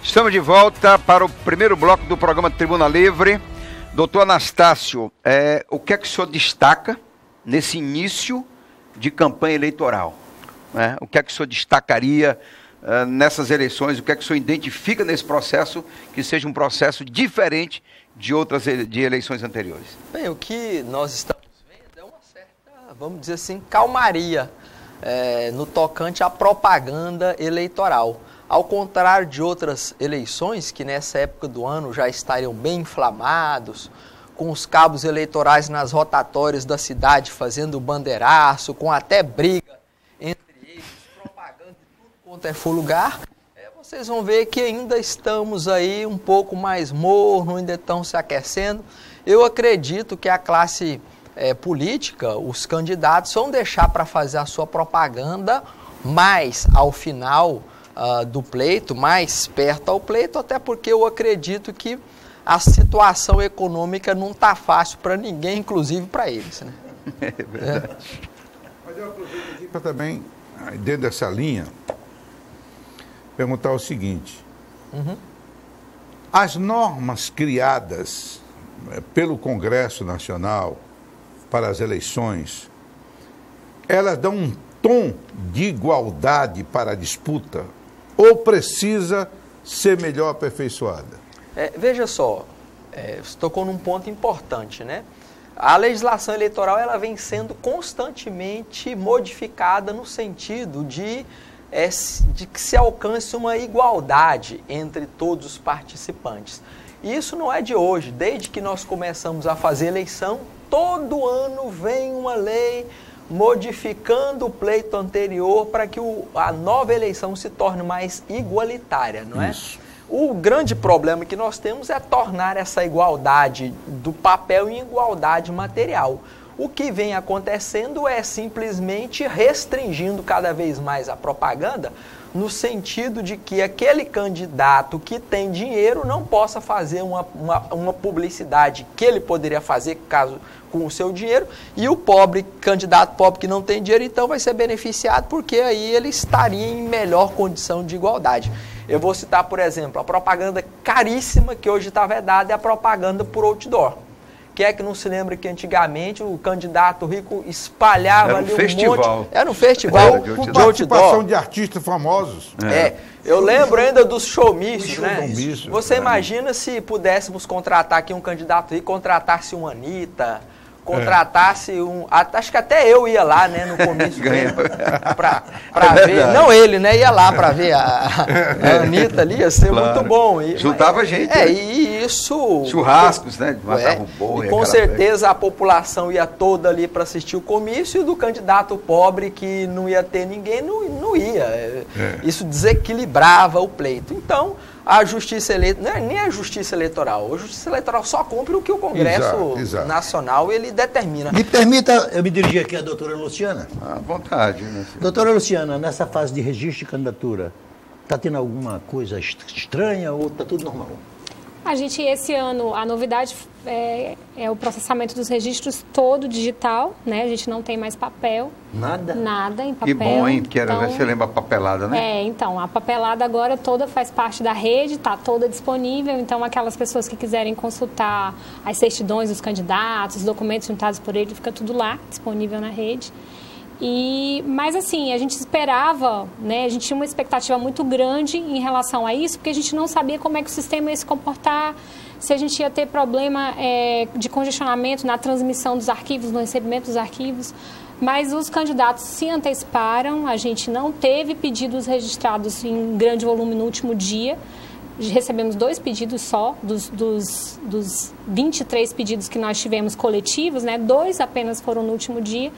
Estamos de volta para o primeiro bloco do programa Tribuna Livre. Doutor Anastácio, o que é que o senhor destaca nesse início de campanha eleitoral? O que é que o senhor destacaria nessas eleições? O que é que o senhor identifica nesse processo que seja um processo diferente de outras eleições anteriores? Bem, o que nós estamos vendo é uma certa, vamos dizer assim, calmaria no tocante à propaganda eleitoral. Ao contrário de outras eleições, que nessa época do ano já estariam bem inflamados, com os cabos eleitorais nas rotatórias da cidade fazendo bandeiraço, com até briga entre eles, propaganda de tudo quanto for lugar, vocês vão ver que ainda estamos aí um pouco mais morno, ainda estão se aquecendo. Eu acredito que a classe política, os candidatos, vão deixar para fazer a sua propaganda mais ao final do pleito, mais perto ao pleito, até porque eu acredito que a situação econômica não está fácil para ninguém, inclusive para eles, né? É verdade. Mas eu aproveito aqui para também, dentro dessa linha, perguntar o seguinte. As normas criadas pelo Congresso Nacional para as eleições, elas dão um tom de igualdade para a disputa ou precisa ser melhor aperfeiçoada? Veja só, você tocou num ponto importante, né? A legislação eleitoral ela vem sendo constantemente modificada no sentido de que se alcance uma igualdade entre todos os participantes. E isso não é de hoje. Desde que nós começamos a fazer eleição, todo ano vem uma lei modificando o pleito anterior para que a nova eleição se torne mais igualitária, não é? Isso. O grande problema que nós temos é tornar essa igualdade do papel em igualdade material. O que vem acontecendo é simplesmente restringindo cada vez mais a propaganda, no sentido de que aquele candidato que tem dinheiro não possa fazer uma publicidade que ele poderia fazer com o seu dinheiro, e o candidato pobre que não tem dinheiro, então vai ser beneficiado, porque aí ele estaria em melhor condição de igualdade. Eu vou citar, por exemplo, a propaganda caríssima que hoje está vedada é a propaganda por outdoor. Quem é que não se lembra que antigamente o candidato rico espalhava ali um monte... Era um festival de outdoor. Participação de artistas famosos. Eu lembro ainda dos showmícios, né? Você imagina se pudéssemos contratar aqui um candidato rico, contratasse uma Anitta, contratasse acho que até eu ia lá, né, no comício para ver, não ele, né, ia lá para ver a Anitta ali, ia ser muito bom. Juntava gente. E isso... Churrascos, né, matava um boi. E com certeza a população ia toda ali para assistir o comício, e do candidato pobre que não ia ter ninguém, não ia. Isso desequilibrava o pleito. Então, a justiça eleitoral, não é nem a justiça eleitoral, a justiça eleitoral só cumpre o que o Congresso Nacional ele determina. Me permita eu me dirigir aqui à doutora Luciana. À vontade. Né, doutora Luciana, nessa fase de registro de candidatura, está tendo alguma coisa estranha ou está tudo normal? A gente, esse ano, a novidade é o processamento dos registros todo digital, né? A gente não tem mais papel. Nada? Nada em papel. Que bom, hein? Que era, você lembra a papelada, né? Então, a papelada agora toda faz parte da rede, está toda disponível. Então, aquelas pessoas que quiserem consultar as certidões dos candidatos, os documentos juntados por ele, fica tudo lá, disponível na rede. Mas assim, a gente esperava, né, a gente tinha uma expectativa muito grande em relação a isso, porque a gente não sabia como é que o sistema ia se comportar, se a gente ia ter problema de congestionamento na transmissão dos arquivos, no recebimento dos arquivos, mas os candidatos se anteciparam, a gente não teve pedidos registrados em grande volume no último dia, recebemos 2 pedidos só, dos 23 pedidos que nós tivemos coletivos, né, 2 apenas foram no último dia.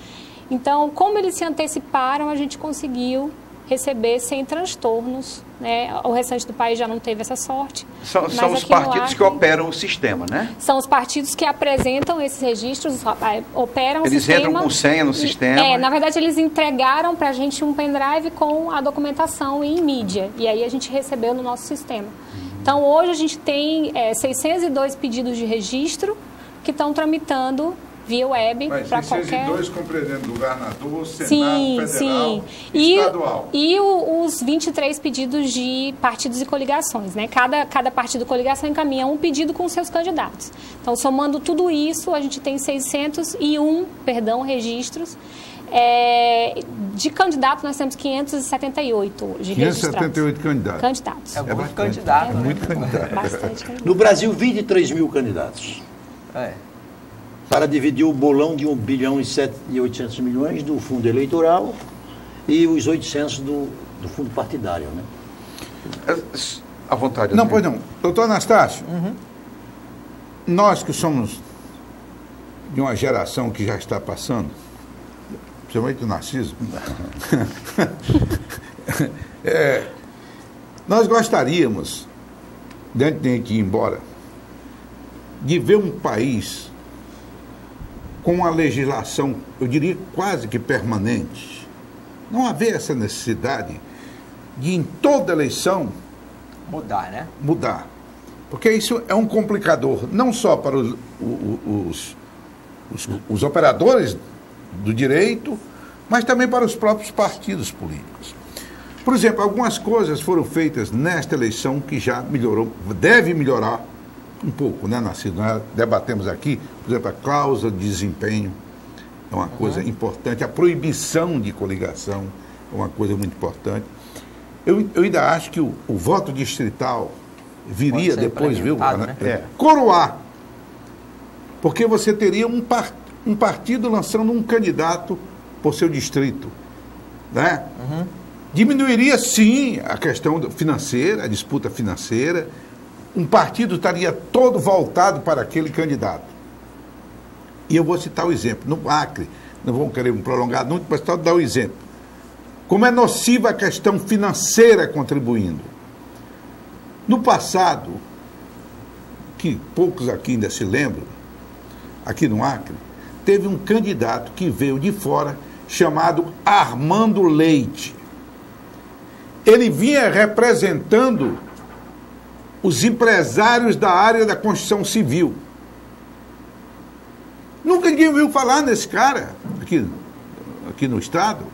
Então, como eles se anteciparam, a gente conseguiu receber sem transtornos, né? O restante do país já não teve essa sorte. São os partidos que operam o sistema, né? São os partidos que apresentam esses registros, operam o sistema. Eles entram com senha no sistema. Na verdade, eles entregaram para a gente um pendrive com a documentação em mídia. E aí a gente recebeu no nosso sistema. Então, hoje a gente tem 602 pedidos de registro que estão tramitando via web para qualquer... 602 compreendendo governador, Senado, sim, federal, e estadual. E os 23 pedidos de partidos e coligações, né? Cada partido e coligação encaminha um pedido com seus candidatos. Então, somando tudo isso, a gente tem 601, registros. De candidato, nós temos 578 hoje 578 candidatos. É muito candidato. É muito candidato. Bastante candidato. No Brasil, 23 mil candidatos. Para dividir o bolão de 1 bilhão e 800 milhões do fundo eleitoral e os 800 do fundo partidário, né? À vontade. Não, pois não. Doutor Anastácio, nós que somos de uma geração que já está passando, principalmente o Narciso, nós gostaríamos, antes de a gente ir embora, de ver um país com uma legislação, eu diria quase que permanente. Não haver essa necessidade de, em toda eleição, Mudar, né? mudar. Porque isso é um complicador, não só para os operadores do direito, mas também para os próprios partidos políticos. Por exemplo, algumas coisas foram feitas nesta eleição que já melhorou, deve melhorar um pouco, né, Narciso? Nós debatemos aqui, por exemplo, a cláusula de desempenho é uma coisa importante, a proibição de coligação é uma coisa muito importante. Eu ainda acho que o voto distrital viria depois, viu? Né? Coroar. Porque você teria um partido lançando um candidato por seu distrito, né? Diminuiria, sim, a questão financeira, a disputa financeira. Um partido estaria todo voltado para aquele candidato. E eu vou citar o exemplo. No Acre, não vamos querer me prolongar muito, mas só dar o exemplo. Como é nociva a questão financeira contribuindo. No passado, que poucos aqui ainda se lembram, aqui no Acre, teve um candidato que veio de fora, chamado Armando Leite. Ele vinha representando os empresários da área da construção civil. Nunca ninguém ouviu falar nesse cara aqui no estado.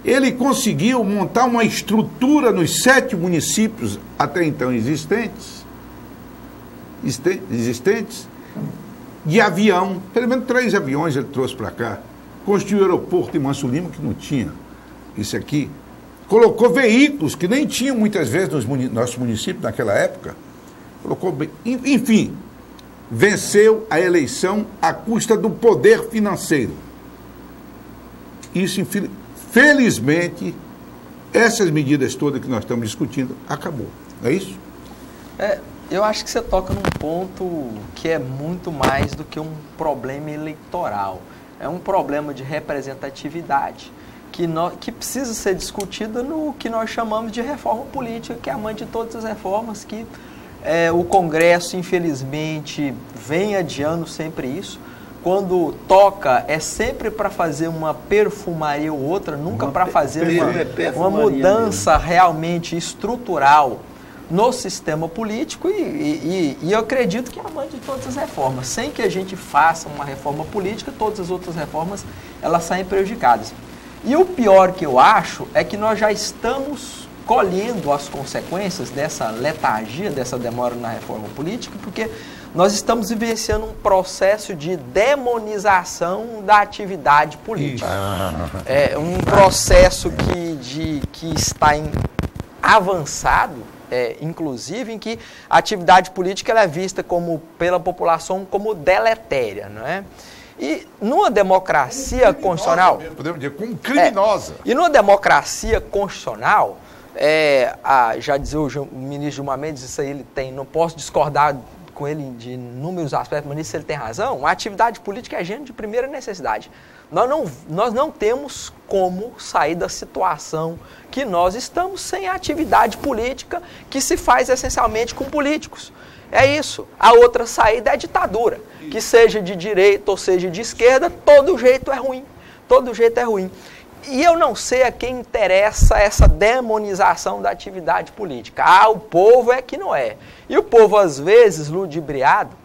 Ele conseguiu montar uma estrutura nos 7 municípios até então existentes, de avião, pelo menos 3 aviões ele trouxe para cá. Construiu o aeroporto em Manso Lima, que não tinha isso aqui. Colocou veículos que nem tinham muitas vezes nos nossos municípios naquela época. Enfim, venceu a eleição à custa do poder financeiro. Isso, felizmente, essas medidas todas que nós estamos discutindo, acabou. Não é isso? Eu acho que você toca num ponto que é muito mais do que um problema eleitoral. É um problema de representatividade que precisa ser discutida no que nós chamamos de reforma política, que é a mãe de todas as reformas, que o Congresso, infelizmente, vem adiando sempre isso. Quando toca, é sempre para fazer uma perfumaria ou outra, nunca para fazer uma mudança realmente estrutural no sistema político e eu acredito que é a mãe de todas as reformas. Sem que a gente faça uma reforma política, todas as outras reformas, elas saem prejudicadas. E o pior que eu acho é que nós já estamos colhendo as consequências dessa letargia, dessa demora na reforma política, porque nós estamos vivenciando um processo de demonização da atividade política. É um processo que está avançado, inclusive, em que a atividade política ela é vista pela população como deletéria, não é? E numa democracia constitucional... Podemos dizer, como criminosa. E numa democracia constitucional, já dizia o ministro Gilmar Mendes, isso aí ele tem, não posso discordar com ele de inúmeros aspectos, mas nisso ele tem razão, a atividade política é gênero de primeira necessidade. Nós não temos como sair da situação que nós estamos sem a atividade política que se faz essencialmente com políticos. É isso. A outra saída é a ditadura. Que seja de direita ou seja de esquerda, todo jeito é ruim. Todo jeito é ruim. E eu não sei a quem interessa essa demonização da atividade política. O povo é que não é. E o povo, às vezes, ludibriado,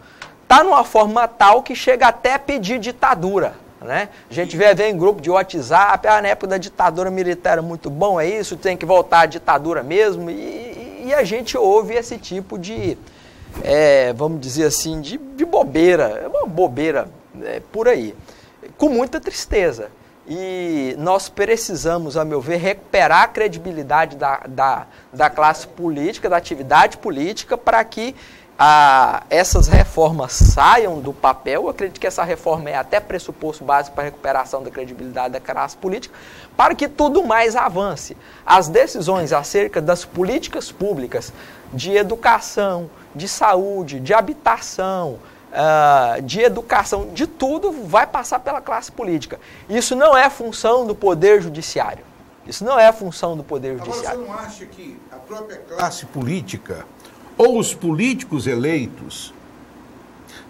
está numa forma tal que chega até a pedir ditadura. Né? A gente vê em grupo de WhatsApp, na época da ditadura militar era muito bom, é isso, tem que voltar à ditadura mesmo, e a gente ouve esse tipo de, vamos dizer assim, de bobeira, uma bobeira por aí, com muita tristeza. E nós precisamos, a meu ver, recuperar a credibilidade da classe política, da atividade política, para que essas reformas saiam do papel. Eu acredito que essa reforma é até pressuposto básico para a recuperação da credibilidade da classe política, para que tudo mais avance. As decisões acerca das políticas públicas de educação, de saúde, de habitação, de educação, de tudo vai passar pela classe política. Isso não é função do Poder Judiciário. Isso não é função do Poder Judiciário. Agora, você não acha que a própria classe política ou os políticos eleitos,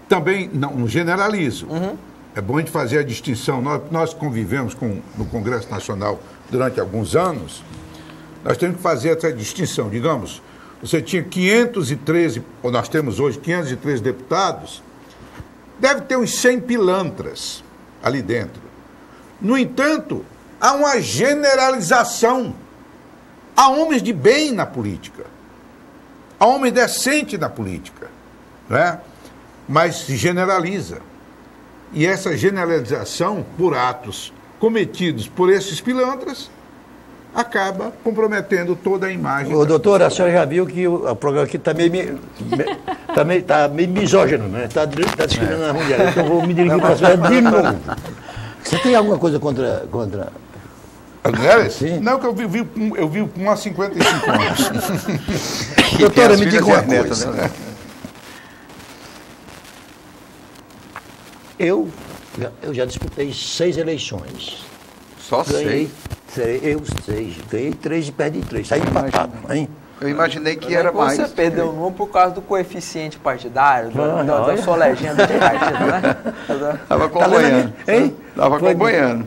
também, não generalizo, é bom a gente fazer a distinção, nós convivemos no Congresso Nacional durante alguns anos, nós temos que fazer essa distinção, digamos, você tinha 513, ou nós temos hoje 513 deputados, deve ter uns 100 pilantras ali dentro. No entanto, há uma generalização, há homens de bem na política, há homem decente na política, né? Mas se generaliza. E essa generalização, por atos cometidos por esses pilantras, acaba comprometendo toda a imagem. Ô, doutor, a senhora já viu que o programa aqui está meio misógino, né? Está discriminando a mulher. Então eu vou me dirigir para a senhora de novo. Você tem alguma coisa contra... As mulheres? Sim. Não, que eu vi com 55 anos. Doutora, me diga uma coisa. Né? Eu já disputei 6 eleições. Só Ganhei 6. Ganhei 3 e perdi 3. Saí empatado, hein? Eu imaginei que era mais. Você perdeu o número por causa do coeficiente partidário, da sua legenda do partido, né? Estava acompanhando. Hein? Estava acompanhando.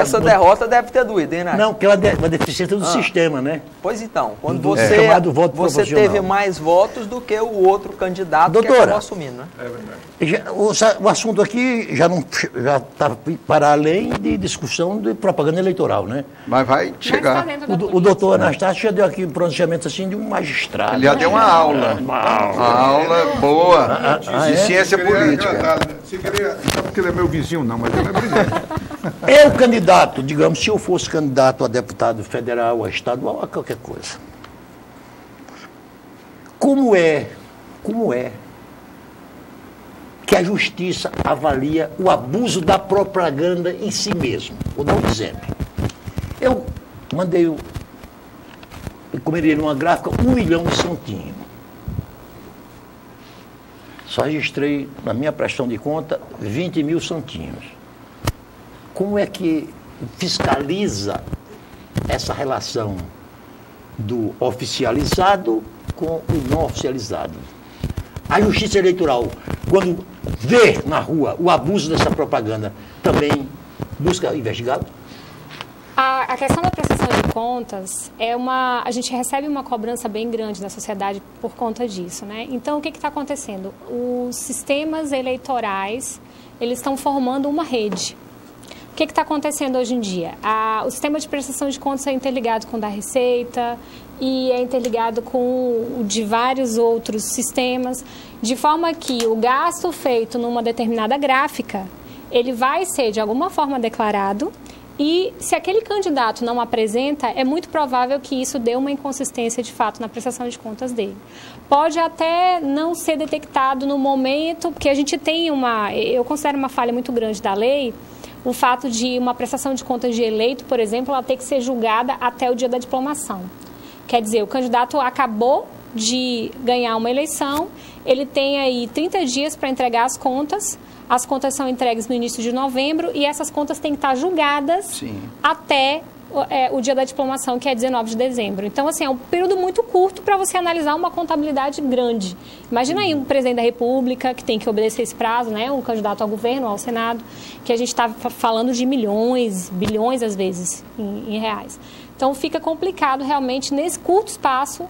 Essa derrota deve ter doído, hein, Nath? Não, que é uma deficiência do sistema, né? Pois então, quando chamado voto você proporcional. teve mais votos do que o outro candidato que acabou assumindo, né? É verdade. O assunto aqui já está para além de discussão de propaganda eleitoral, né? Mas vai chegar. O doutor Anastácio já deu aqui um pronunciamento assim de um magistrado. Ele já deu uma aula. Uma aula boa de ciência política. Se queria, não porque ele é meu vizinho, não, mas ele é brilhante. Eu, candidato, digamos, se eu fosse candidato a deputado federal, a estadual, a qualquer coisa. Como é que a justiça avalia o abuso da propaganda em si mesmo? Vou dar um exemplo. Eu mandei, como ele numa gráfica, 1 milhão de santinhos. Só registrei, na minha prestação de conta, 20 mil santinhos. Como é que fiscaliza essa relação do oficializado com o não oficializado? A Justiça Eleitoral, quando vê na rua o abuso dessa propaganda, também busca investigá-lo? A questão da prestação de contas a gente recebe uma cobrança bem grande da sociedade por conta disso, né? Então, o que está acontecendo? Os sistemas eleitorais, eles estão formando uma rede. O que está acontecendo hoje em dia? O sistema de prestação de contas é interligado com o da Receita e é interligado com o de vários outros sistemas, de forma que o gasto feito numa determinada gráfica, ele vai ser de alguma forma declarado. E se aquele candidato não apresenta, é muito provável que isso dê uma inconsistência de fato na prestação de contas dele. Pode até não ser detectado no momento, porque a gente tem eu considero uma falha muito grande da lei, o fato de uma prestação de contas de eleito, por exemplo, ela ter que ser julgada até o dia da diplomação. Quer dizer, o candidato acabou de ganhar uma eleição, ele tem aí 30 dias para entregar as contas são entregues no início de novembro e essas contas têm que estar julgadas até o dia da diplomação, que é 19 de dezembro. Então, assim, é um período muito curto para você analisar uma contabilidade grande. Imagina aí um presidente da República que tem que obedecer esse prazo, né? Um candidato ao governo, ao Senado, que a gente está falando de milhões, bilhões às vezes, em reais. Então, fica complicado realmente, nesse curto espaço,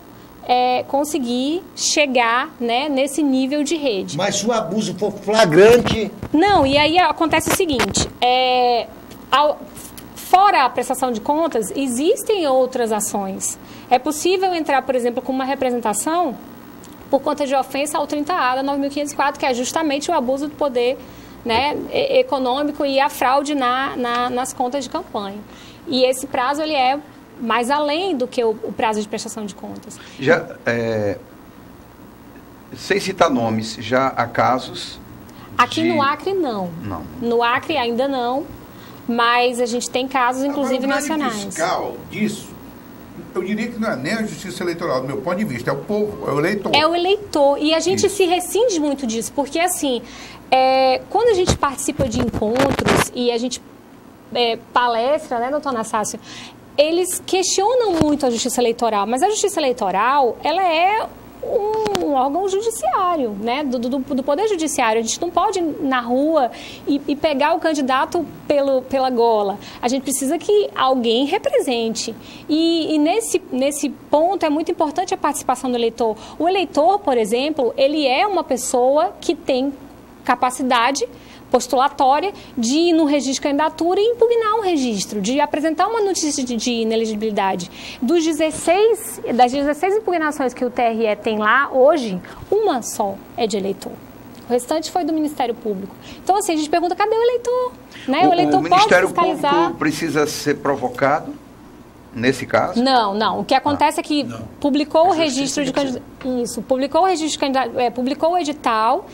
conseguir chegar, né, nesse nível de rede. Mas se o abuso for flagrante... Não, e aí acontece o seguinte, fora a prestação de contas, existem outras ações. É possível entrar, por exemplo, com uma representação por conta de ofensa ao 30A da 9.504, que é justamente o abuso do poder, né, econômico e a fraude nas contas de campanha. E esse prazo ele é mais além do que o prazo de prestação de contas. Já, sem citar nomes, já há casos... Aqui no Acre, não. No Acre ainda não, mas a gente tem casos, inclusive, nacionais. O fiscal disso, eu diria que não é nem a justiça eleitoral, do meu ponto de vista, é o povo, é o eleitor. É o eleitor, e a gente se rescinde muito disso, porque assim, quando a gente participa de encontros e a gente palestra, né, doutor Anastácio, eles questionam muito a justiça eleitoral, mas a justiça eleitoral, ela é um órgão judiciário, né, do poder judiciário. A gente não pode ir na rua e pegar o candidato pela gola. A gente precisa que alguém represente. E nesse ponto é muito importante a participação do eleitor. O eleitor, por exemplo, ele é uma pessoa que tem capacidade postulatória de ir no registro de candidatura e impugnar um registro, de apresentar uma notícia de inelegibilidade. Das 16 impugnações que o TRE tem lá, hoje, uma só é de eleitor. O restante foi do Ministério Público. Então, assim, a gente pergunta, cadê o eleitor? Né? O eleitor pode fiscalizar. O Ministério Público precisa ser provocado nesse caso? Não. O que acontece é que publicou o registro de candidato. Isso, publicou o registro de candidato, publicou o edital.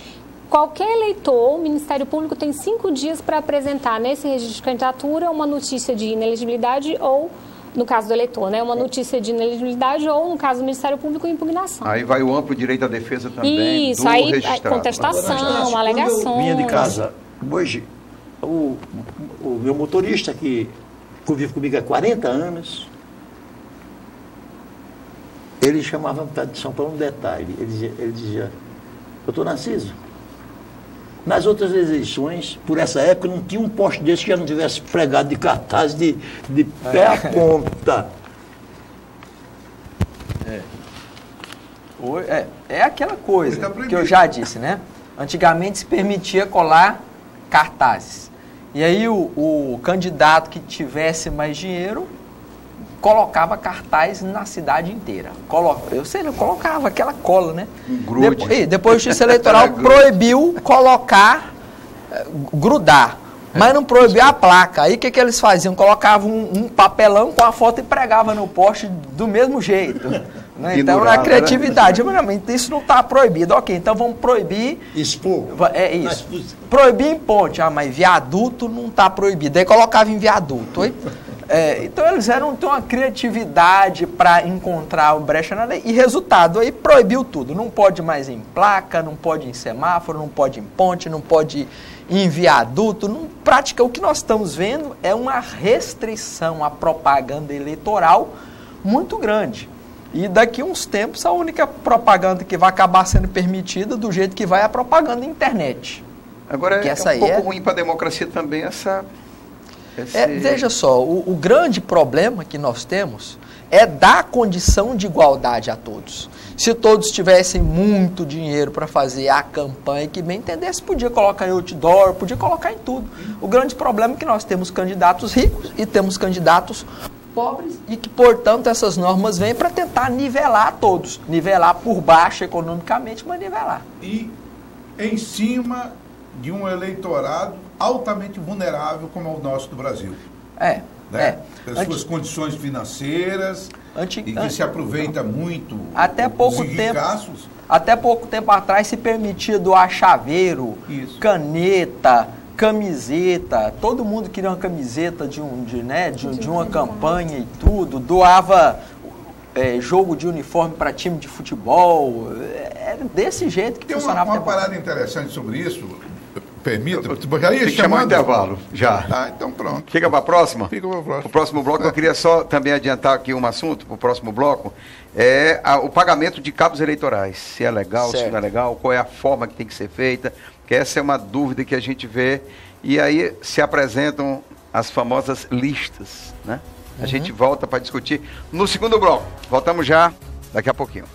Qualquer eleitor, o Ministério Público tem 5 dias para apresentar nesse registro de candidatura uma notícia de inelegibilidade ou, no caso do eleitor, né, uma notícia de inelegibilidade ou, no caso do Ministério Público, impugnação. Aí vai o amplo direito à defesa também. Isso, aí contestação, alegações. Eu vinha de casa hoje, o meu motorista, que convive comigo há 40 anos, ele chamava de São Paulo um detalhe. Ele dizia, doutor Narciso, nas outras eleições, por essa época, não tinha um poste desse que já não tivesse pregado de cartaz de pé a ponta. É aquela coisa que eu já disse, né? Antigamente se permitia colar cartazes. E aí o candidato que tivesse mais dinheiro colocava cartaz na cidade inteira. Eu colocava aquela cola, né? Depois a Justiça Eleitoral proibiu colocar, grudar, mas não proibiu a placa. Aí o que eles faziam? Colocavam um papelão com a foto e pregavam no poste do mesmo jeito. Né? Então, a criatividade. Isso não está proibido. Ok, então vamos proibir... Expor. É isso. Proibir em ponte. Mas viaduto não está proibido. Aí colocava em viaduto. Então eles têm uma criatividade para encontrar o brecha na lei. E resultado, aí proibiu tudo. Não pode mais em placa, não pode em semáforo, não pode em ponte, não pode em viaduto. Prática, o que nós estamos vendo é uma restrição à propaganda eleitoral muito grande. E daqui a uns tempos a única propaganda que vai acabar sendo permitida do jeito que vai é a propaganda na internet. Agora é um pouco ruim para a democracia também essa... Veja só, o grande problema que nós temos é dar condição de igualdade a todos. Se todos tivessem muito dinheiro para fazer a campanha que bem entendesse, podia colocar em outdoor, podia colocar em tudo. O grande problema é que nós temos candidatos ricos e temos candidatos pobres e que, portanto, essas normas vêm para tentar nivelar todos. Nivelar por baixo economicamente, mas nivelar. E em cima de um eleitorado altamente vulnerável como é o nosso do Brasil. As suas condições financeiras e que se aproveita muito Até pouco tempo atrás se permitia doar chaveiro, caneta, camiseta. Todo mundo queria uma camiseta de uma campanha e tudo. Doava jogo de uniforme para time de futebol. Era desse jeito que funcionava. Tem uma parada interessante sobre isso. Permita, já ia tem que chamar o intervalo, já. Ah, então pronto. Fica para a próxima? Fica para a próxima. O próximo bloco, eu queria só também adiantar aqui um assunto, para o próximo bloco, o pagamento de cabos eleitorais. Se é legal, se não é legal, qual é a forma que tem que ser feita, que essa é uma dúvida que a gente vê. E aí se apresentam as famosas listas, né? A gente volta para discutir no segundo bloco. Voltamos já daqui a pouquinho.